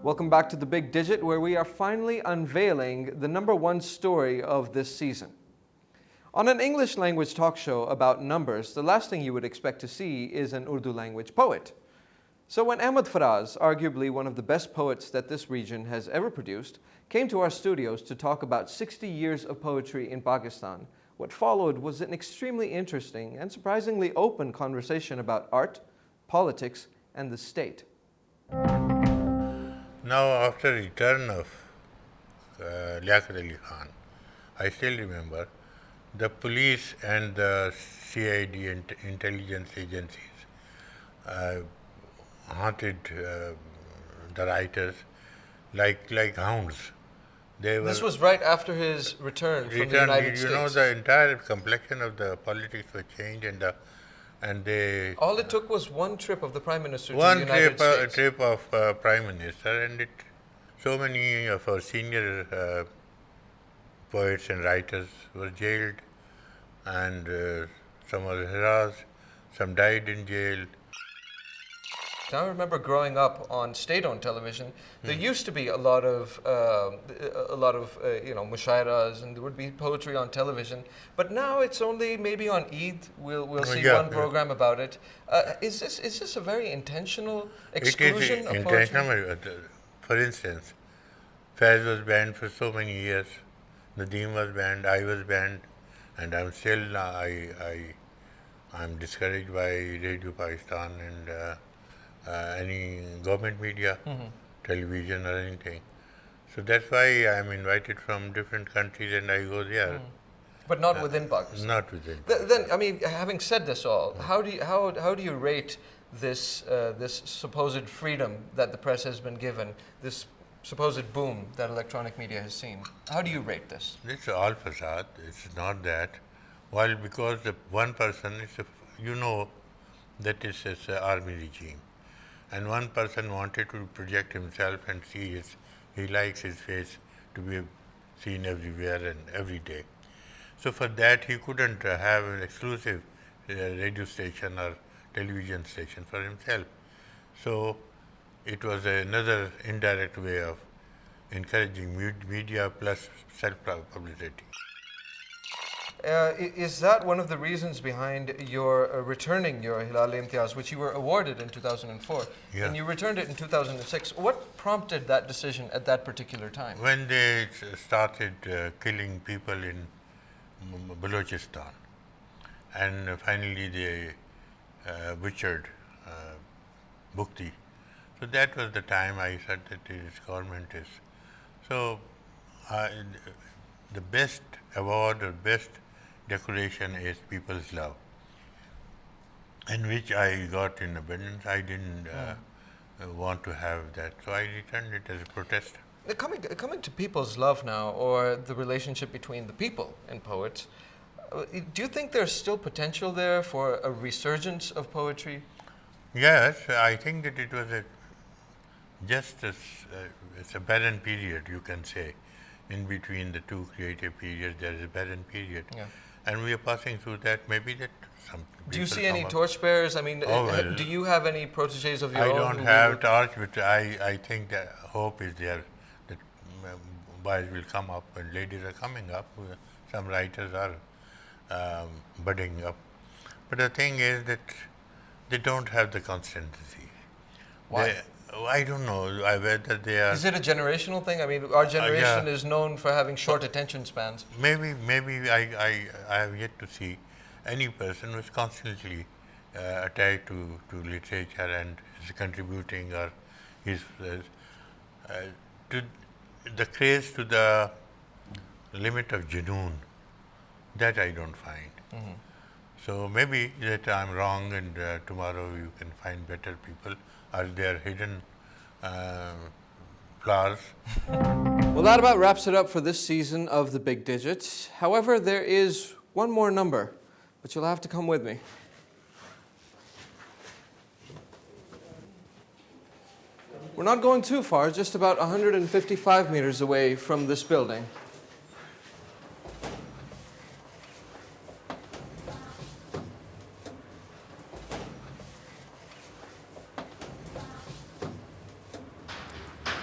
Welcome back to The Big Digit, where we are finally unveiling the number one story of this season. On an English language talk show about numbers, the last thing you would expect to see is an Urdu language poet. So when Ahmed Faraz, arguably one of the best poets that this region has ever produced, came to our studios to talk about 60 years of poetry in Pakistan, what followed was an extremely interesting and surprisingly open conversation about art, politics, and the state. Now, after return of Liaquat Ali Khan, I still remember the police and the CID and intelligence agencies haunted the writers like hounds. They were This was right after his return from the returned. United You know, States. the entire complexion of the politics was changed, and they All it took was one trip of the Prime Minister to one the United States. trip of Prime Minister, and so many of our senior poets and writers were jailed, and some were harassed, some died in jail. I remember growing up on state-owned television. There used to be a lot of mushairas, and there would be poetry on television. But now it's only maybe on Eid we'll see one program about it. Is this a very intentional exclusion It of is poetry? intentional. For instance, Faiz was banned for so many years. Nadeem was banned. I was banned, and I'm still I'm discouraged by Radio Pakistan and any government media, television or anything. So that's why I'm invited from different countries and I go there. But not within Pakistan. Not within. Then, I mean, having said this all, how do you rate this supposed freedom that the press has been given, this supposed boom that electronic media has seen? How do you rate this? It's all facade. It's not that. While because the one person is, that is an army regime, and one person wanted to project himself and see he likes his face to be seen everywhere and every day. So for that he couldn't have an exclusive radio station or television station for himself. So it was another indirect way of encouraging media plus self-publicity. Is that one of the reasons behind your returning your Hilal-e-Imtiaz, which you were awarded in 2004, Yeah. and you returned it in 2006? What prompted that decision at that particular time? When they started killing people in Balochistan, and finally they butchered Bukti. So that was the time I said that this government is. So the best award or best decoration is people's love, and which I got in abundance. I didn't want to have that, so I returned it as a protest. Coming to people's love now, or the relationship between the people and poets, do you think there's still potential there for a resurgence of poetry? Yes, I think that it was it's a barren period, you can say. In between the two creative periods, there is a barren period. Yeah. And we are passing through that. Maybe that some people Do you see any come up. torchbearers? I mean, Oh, well, do you have any proteges of your I own? don't who have will- torch, but I think that hope is there that boys will come up and ladies are coming up. Some writers are budding up. But the thing is that they don't have the constancy. Why? I don't know whether they are. Is it a generational thing? I mean, our generation yeah. is known for having short attention spans. Maybe I have yet to see any person who is constantly attached to literature and is contributing or is to the craze to the limit of junoon. That I don't find. So maybe that I'm wrong, and tomorrow you can find better people, or their hidden flaws. Well, that about wraps it up for this season of The Big Digits. However, there is one more number, but you'll have to come with me. We're not going too far, just about 155 meters away from this building.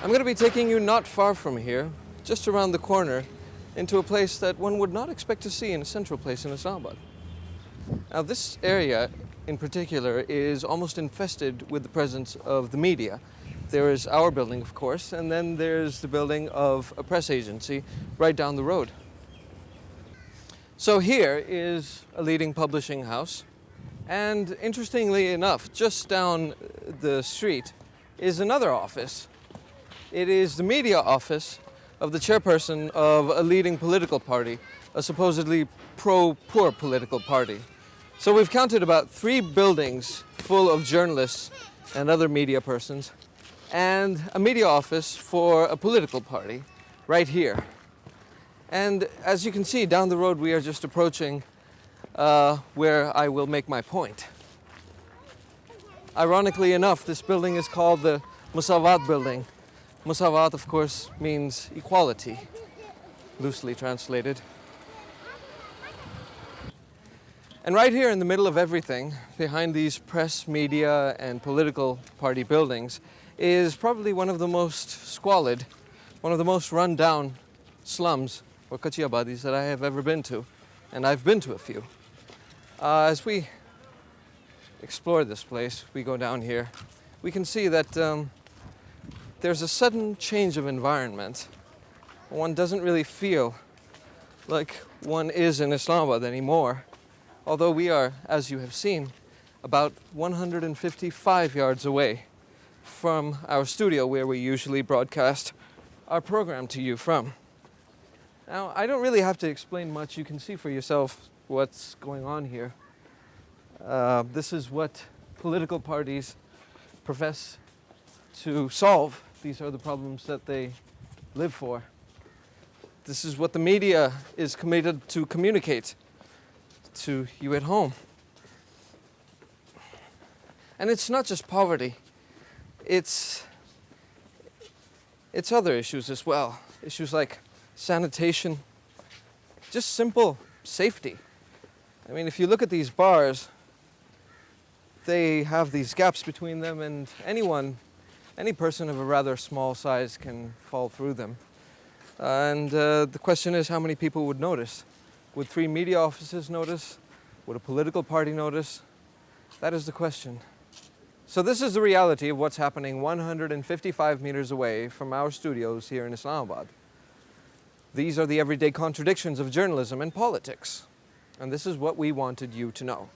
I'm going to be taking you not far from here, just around the corner, into a place that one would not expect to see in a central place in Islamabad. Now, this area in particular is almost infested with the presence of the media. There is our building, of course, and then there's the building of a press agency right down the road. So here is a leading publishing house, and interestingly enough, just down the street is another office. It is the media office of the chairperson of a leading political party, a supposedly pro-poor political party. So we've counted about 3 buildings full of journalists and other media persons, and a media office for a political party right here. And as you can see, down the road we are just approaching where I will make my point. Ironically enough, this building is called the Musawat building. Musawat, of course, means equality, loosely translated. And right here in the middle of everything, behind these press, media, and political party buildings, is probably one of the most squalid, one of the most run-down slums or kachiyabadis that I have ever been to, and I've been to a few. As we explore this place, we go down here, we can see that there's a sudden change of environment. One doesn't really feel like one is in Islamabad anymore, although we are, as you have seen, about 155 yards away from our studio where we usually broadcast our program to you from. Now, I don't really have to explain much. You can see for yourself what's going on here. This is what political parties profess to solve. These are the problems that they live for. This is what the media is committed to communicate to you at home. And it's not just poverty. It's other issues as well. Issues like sanitation, just simple safety. I mean, if you look at these bars, they have these gaps between them, and any person of a rather small size can fall through them. And the question is, how many people would notice? Would 3 media offices notice? Would a political party notice? That is the question. So this is the reality of what's happening 155 meters away from our studios here in Islamabad. These are the everyday contradictions of journalism and politics. And this is what we wanted you to know.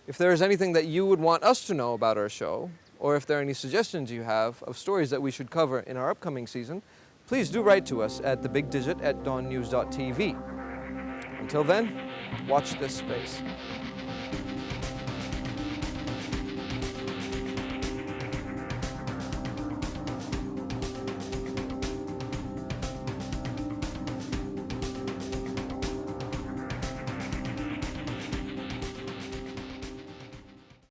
If there is anything that you would want us to know about our show, or if there are any suggestions you have of stories that we should cover in our upcoming season, please do write to us at thebigdigit@dawnnews.tv. Until then, watch this space.